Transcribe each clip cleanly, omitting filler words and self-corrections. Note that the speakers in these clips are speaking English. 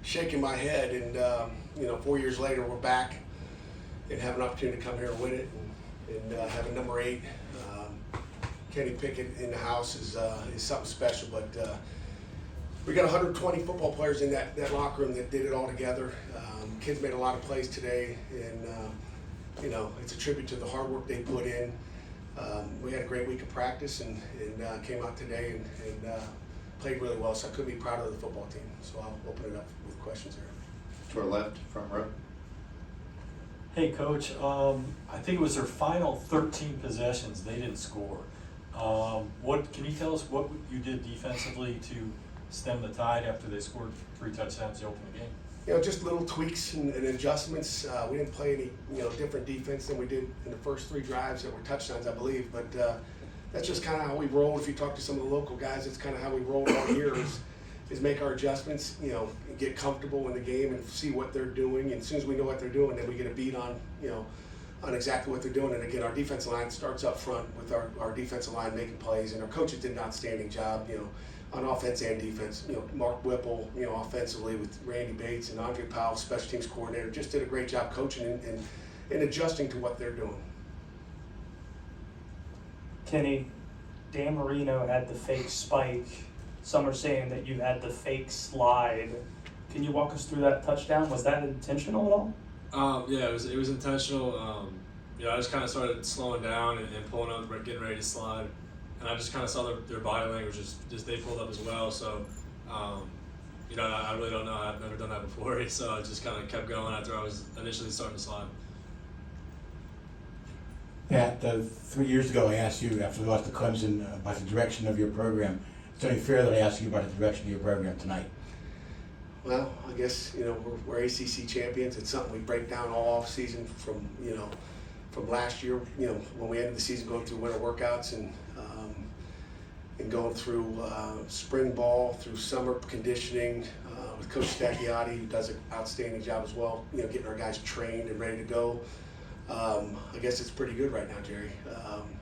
shaking my head. And 4 years later, we're back and have an opportunity to come here and win it, and have a number 8. Kenny Pickett in the house is something special. But we got 120 football players in that locker room that did it all together. Kids made a lot of plays today, and it's a tribute to the hard work they put in. We had a great week of practice and came out today and played really well, so I couldn't be prouder of the football team. So I'll open it up with questions here. To our left, front row. Hey, Coach. I think it was their final 13 possessions. They didn't score. What can you tell us what you did defensively to stem the tide after they scored 3 touchdowns to open the game? Just little tweaks and adjustments. We didn't play any different defense than we did in the first 3 drives that were touchdowns, I believe. But that's just kind of how we rolled. If you talk to some of the local guys, it's kind of how we rolled all year. Is make our adjustments, get comfortable in the game and see what they're doing. And as soon as we know what they're doing, then we get a beat on, on exactly what they're doing. And again, our defensive line starts up front with our defensive line making plays, and our coaches did an outstanding job, on offense and defense. Mark Whipple, offensively with Randy Bates and Andre Powell, special teams coordinator, just did a great job coaching and adjusting to what they're doing. Kenny, Dan Marino had the fake spike. Some are saying that you had the fake slide. Can you walk us through that touchdown? Was that intentional at all? Yeah, it was intentional. I just kind of started slowing down and pulling up, getting ready to slide, and I just kind of saw their body language just they pulled up as well. So, I really don't know. I've never done that before, so I just kind of kept going after I was initially starting to slide. Pat, 3 years ago I asked you after we lost to Clemson about the direction of your program. It's only fair that I ask you about the direction of your program tonight. Well, I guess we're ACC champions. It's something we break down all off season from last year. When we ended the season going through winter workouts and going through spring ball, through summer conditioning with Coach Stacchiotti, who does an outstanding job as well. Getting our guys trained and ready to go. I guess it's pretty good right now, Jerry.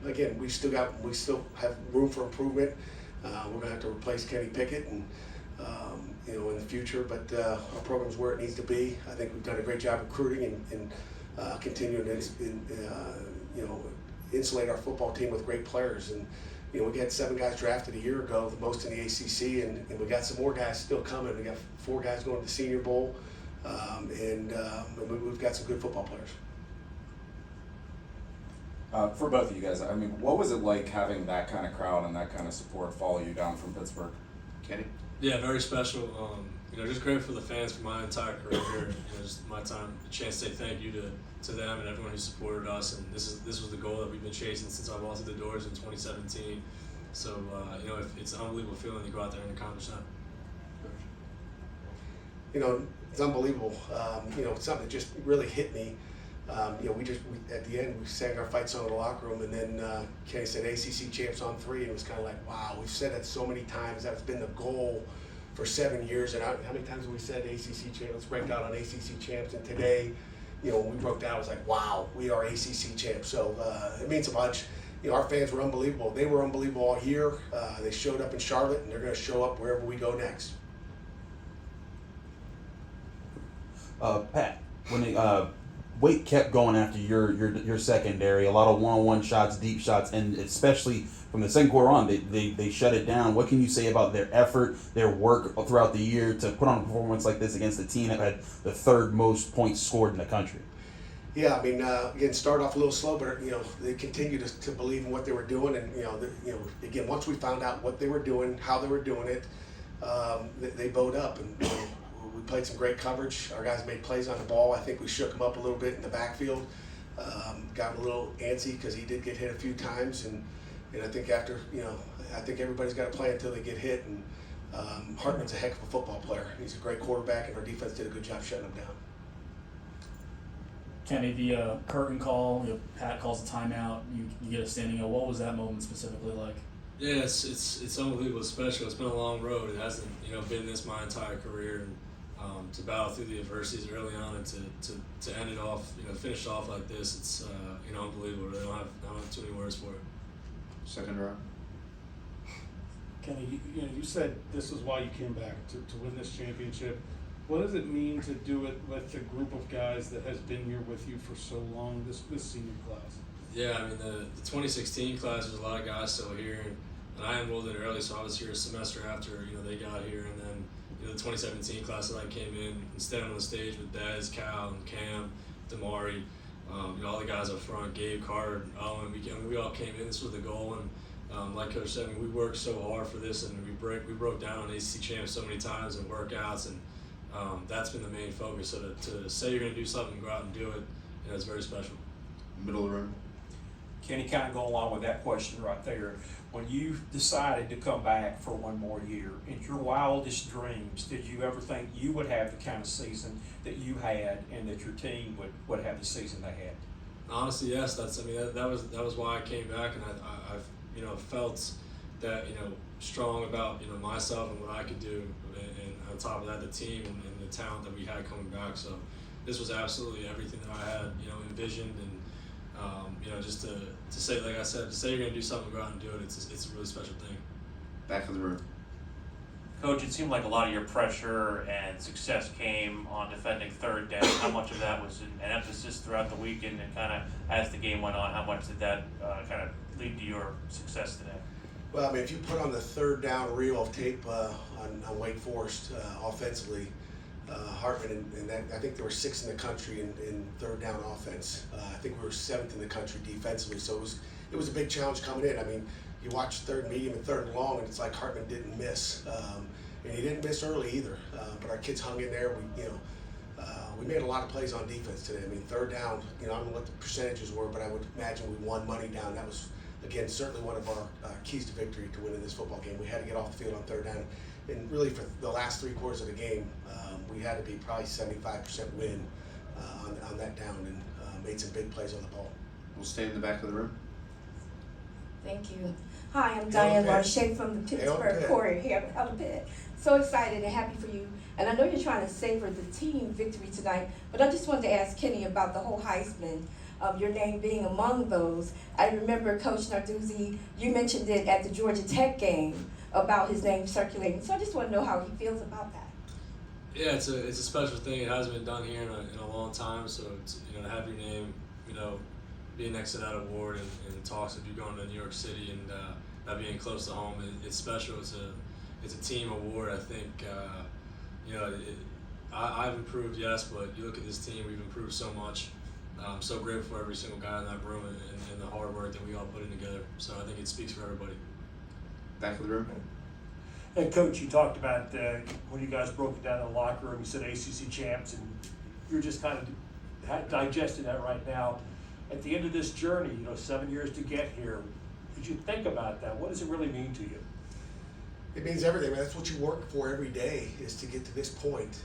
Again, we still have room for improvement. We're going to have to replace Kenny Pickett and in the future, but our program's where it needs to be. I think we've done a great job recruiting and continuing to insulate our football team with great players. And we had 7 guys drafted a year ago, the most in the ACC, and we got some more guys still coming. We got 4 guys going to the Senior Bowl, and we've got some good football players. For both of you guys, what was it like having that kind of crowd and that kind of support follow you down from Pittsburgh? Kenny? Yeah, very special. Just grateful for the fans for my entire career here. Just my time, a chance to say thank you to them and everyone who supported us. And this was the goal that we've been chasing since I walked through the doors in 2017. So it's an unbelievable feeling to go out there and accomplish that. It's unbelievable. It's something that just really hit me. We at the end we sang our fight song in the locker room, and then Kenny said ACC champs on 3, and it was kind of like, wow, we've said that so many times. That's been the goal for 7 years. And how many times have we said ACC champs? Let's break down on ACC champs. And today, when we broke down, it was like, wow, we are ACC champs. So it means a bunch. Our fans were unbelievable. They were unbelievable all year. They showed up in Charlotte, and they're going to show up wherever we go next. Pat, when they Wake kept going after your secondary, a lot of one-on-one shots, deep shots, and especially from the second quarter on, they shut it down. What can you say about their effort, their work throughout the year to put on a performance like this against a team that had the 3rd most points scored in the country? Yeah, again, started off a little slow, but they continued to believe in what they were doing, and again, once we found out what they were doing, how they were doing it, they bowed up, and we played some great coverage. Our guys made plays on the ball. I think we shook him up a little bit in the backfield. Got him a little antsy because he did get hit a few times, and I think I think everybody's got to play until they get hit. And Hartman's a heck of a football player. He's a great quarterback, and our defense did a good job shutting him down. Kenny, the curtain call, Pat calls a timeout. You get a standing O. What was that moment specifically like? Yeah, it's unbelievable, special. It's been a long road. It hasn't been this my entire career. And to battle through the adversities early on and to end it off, finish off like this, it's unbelievable. I don't have too many words for it. Second row. Kenny, you said this is why you came back to win this championship. What does it mean to do it with a group of guys that has been here with you for so long, this senior class? Yeah, I mean, the 2016 class, there's a lot of guys still here, and I enrolled in early, so I was here a semester after, they got here, and then, the 2017 class that I came in and stood on the stage with Dez, Cal, and Cam, Damari, all the guys up front, Gabe, Carter, Owen, we all came in, this was the goal, and like Coach said, we worked so hard for this, and we broke down on ACC Champ so many times in workouts, and that's been the main focus. So to say you're going to do something, go out and do it, it's very special. Middle of the room. Kenny, kind of go along with that question right there. When you decided to come back for one more year, in your wildest dreams, did you ever think you would have the kind of season that you had, and that your team would have the season they had? Honestly, yes. That was why I came back, and I've felt that strong about myself and what I could do, and on top of that, the team and the talent that we had coming back. So this was absolutely everything that I had envisioned, and just to say, like I said, to say you're going to do something, go out and do it. It's a really special thing. Back of the room. Coach, it seemed like a lot of your pressure and success came on defending third down. How much of that was an emphasis throughout the weekend, and kind of as the game went on, how much did that kind of lead to your success today? Well, I mean, if you put on the third down reel of tape on Wake Forest offensively, Hartman and that, I think there were 6th in the country in third down offense. I think we were 7th in the country defensively. So it was a big challenge coming in. I mean, you watch third and medium and third and long, and it's like Hartman didn't miss, and he didn't miss early either. But our kids hung in there. We made a lot of plays on defense today. I mean, third down. I don't know what the percentages were, but I would imagine we won money down. That was, again, certainly one of our keys to victory to winning this football game. We had to get off the field on third down, and really for the last 3 quarters of the game, we had to be probably 75% win on that down, and made some big plays on the ball. We'll stay in the back of the room. Thank you. Hi, I'm Diane Larche from the Pittsburgh Courier here out of Pitt. So excited and happy for you. And I know you're trying to savor the team victory tonight, but I just wanted to ask Kenny about the whole Heisman, your name being among those. I remember Coach Narduzzi, you mentioned it at the Georgia Tech game about his name circulating. So I just want to know how he feels about that. Yeah, it's a special thing. It hasn't been done here in a long time. So to have your name, being next to that award and talks of you going to New York City and that being close to home, it's special. It's a team award. I think I've improved, yes, but you look at this team, we've improved so much. I'm so grateful for every single guy in that room and the hard work that we all put in together. So I think it speaks for everybody. Back of the room. And Coach, you talked about when you guys broke it down in the locker room, you said ACC champs, and you're just kind of digesting that right now. At the end of this journey, 7 years to get here, did you think about that? What does it really mean to you? It means everything. I mean, that's what you work for every day, is to get to this point.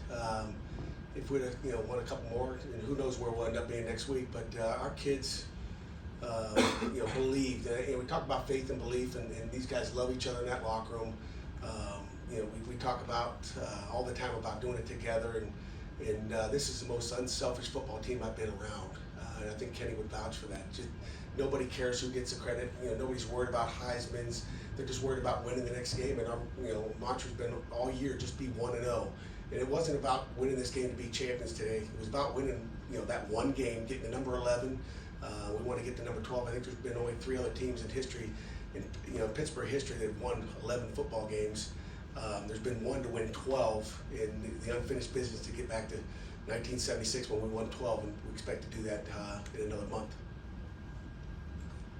If we'd have won a couple more, and who knows where we'll end up being next week. But our kids, believed. We talk about faith and belief, and these guys love each other in that locker room. We talk about all the time about doing it together, and this is the most unselfish football team I've been around. And I think Kenny would vouch for that. Just nobody cares who gets the credit. Nobody's worried about Heisman's. They're just worried about winning the next game. And our mantra's been all year, just be 1-0. And it wasn't about winning this game to be champions today. It was about winning, that one game, getting to number 11. We want to get to number 12. I think there's been only 3 other teams in history, in Pittsburgh history, that have won 11 football games. There's been one to win 12 in the unfinished business to get back to 1976 when we won 12, and we expect to do that in another month.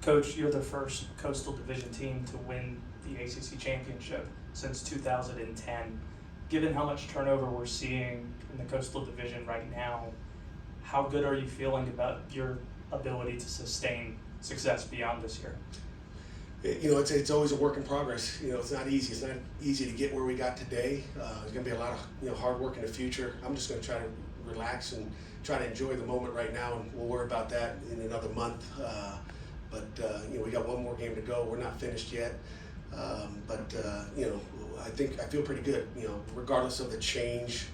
Coach, you're the first Coastal Division team to win the ACC Championship since 2010. Given how much turnover we're seeing in the Coastal Division right now, how good are you feeling about your ability to sustain success beyond this year? It's always a work in progress. It's not easy. It's not easy to get where we got today. There's going to be a lot of hard work in the future. I'm just going to try to relax and try to enjoy the moment right now, and we'll worry about that in another month. But we got one more game to go. We're not finished yet. I feel pretty good. Regardless of the change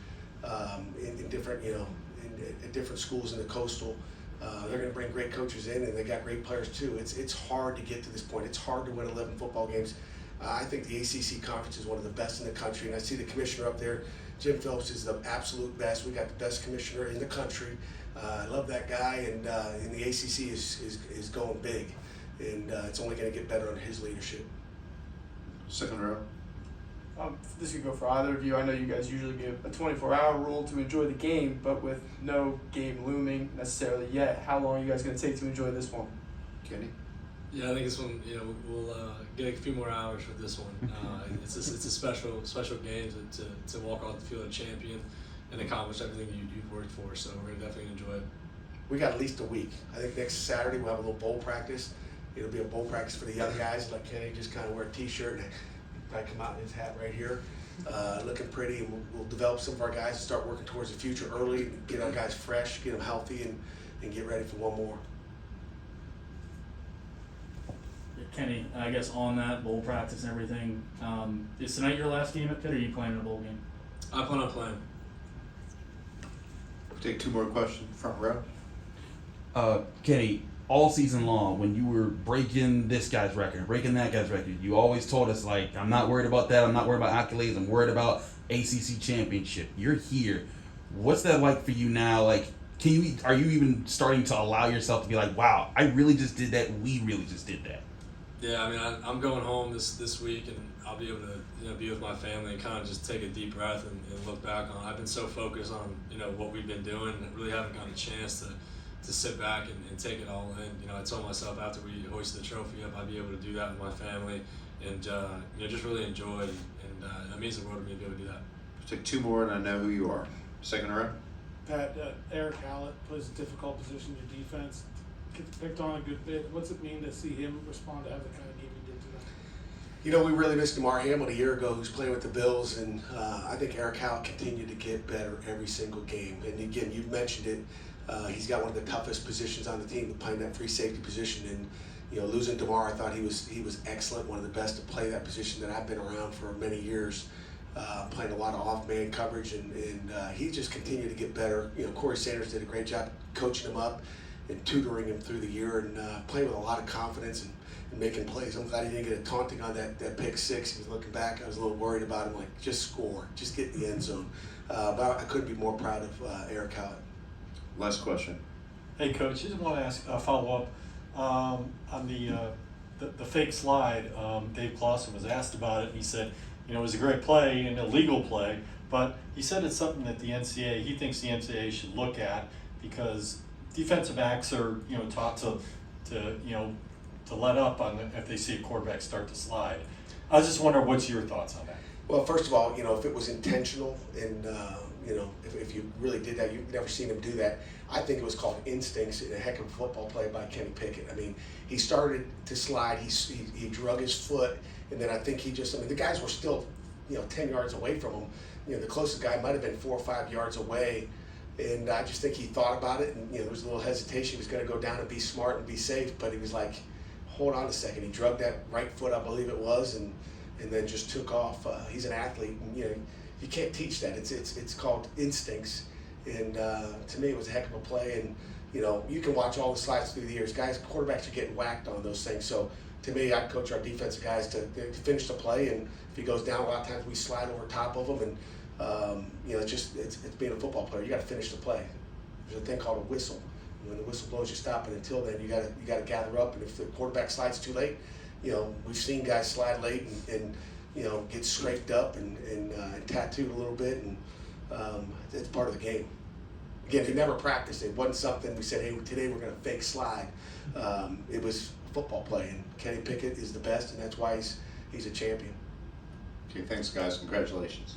in different in different schools in the Coastal. They're going to bring great coaches in, and they got great players too. It's hard to get to this point. It's hard to win 11 football games. I think the ACC conference is one of the best in the country, and I see the commissioner up there Jim Phillips is the absolute best. We got the best commissioner in the country. I love that guy, and the ACC is going big, and it's only going to get better under his leadership. Second row. This could go for either of you. I know you guys usually give a 24-hour rule to enjoy the game, but with no game looming necessarily yet, how long are you guys going to take to enjoy this one? Kenny. Yeah, I think this one, we'll get a few more hours with this one. It's a special game to walk off the field a champion and accomplish everything you've worked for. So we're gonna definitely enjoy it. We got at least a week. I think next Saturday we'll have a little bowl practice. It'll be a bowl practice for the young guys, like Kenny, just kind of wear a t-shirt and probably come out in his hat right here, looking pretty. And we'll develop some of our guys and start working towards the future early, get our guys fresh, get them healthy, and get ready for one more. Kenny, I guess on that bowl practice and everything, is tonight your last game at Pitt, or are you playing in a bowl game? I plan on playing. Take two more questions, front row. Kenny, all season long, when you were breaking this guy's record, breaking that guy's record, you always told us, like, I'm not worried about that, I'm not worried about accolades, I'm worried about ACC Championship. You're here. What's that like for you now? Like, are you even starting to allow yourself to be like, wow, I really just did that, we really just did that? Yeah, I mean, I'm going home this week, and I'll be able to be with my family and kind of just take a deep breath and look back on. I've been so focused on what we've been doing, and really haven't gotten a chance to sit back and take it all in. I told myself after we hoisted the trophy up, I'd be able to do that with my family, and just really enjoy it. And it means the world to me to be able to do that. Take two more, and I know who you are. Second row. Pat, Eric Hallett plays a difficult position in your defense. Gets picked on a good bit. What's it mean to see him respond to have the kind of game he did tonight? We really missed Damar Hamlin a year ago, who's playing with the Bills, and I think Eric Howell continued to get better every single game. And again, you mentioned it. He's got one of the toughest positions on the team, playing that free safety position. And losing Damar, I thought he was excellent, one of the best to play that position that I've been around for many years, playing a lot of off-man coverage, and he just continued to get better. Corey Sanders did a great job coaching him up and tutoring him through the year, and playing with a lot of confidence and making plays. I'm glad he didn't get a taunting on that pick six. He was looking back. I was a little worried about him, like, just score, just get in the end zone. But I couldn't be more proud of Eric Howell. Last question. Hey, Coach, I just want to ask a follow-up on the fake slide. Dave Clawson was asked about it, and he said, it was a great play, an illegal play, but he said it's something that he thinks the NCAA should look at, because defensive backs are taught to let up on if they see a quarterback start to slide. I was just wondering, what's your thoughts on that? Well, first of all, if it was intentional and if you really did that, you've never seen him do that. I think it was called instincts and a heck of a football play by Kenny Pickett. I mean, he started to slide, he drug his foot, and then I think the guys were still 10 yards away from him. The closest guy might have been 4 or 5 yards away. And I just think he thought about it, and there was a little hesitation. He was going to go down and be smart and be safe, but he was like, hold on a second. He drugged that right foot, I believe it was, and then just took off. He's an athlete, and you can't teach that. It's called instincts, and to me it was a heck of a play. And you can watch all the slides through the years. Quarterbacks are getting whacked on those things. So to me, I'd coach our defensive guys to finish the play, and if he goes down, a lot of times we slide over top of him, and it's being a football player. You got to finish the play. There's a thing called a whistle. When the whistle blows, you stop it. Until then, you got to gather up. And if the quarterback slides too late, we've seen guys slide late and get scraped up and tattooed a little bit, and it's part of the game. Again, he never practiced it. It wasn't something we said, hey, today we're going to fake slide. It was a football play, and Kenny Pickett is the best, and that's why he's a champion. Okay, thanks, guys. Congratulations.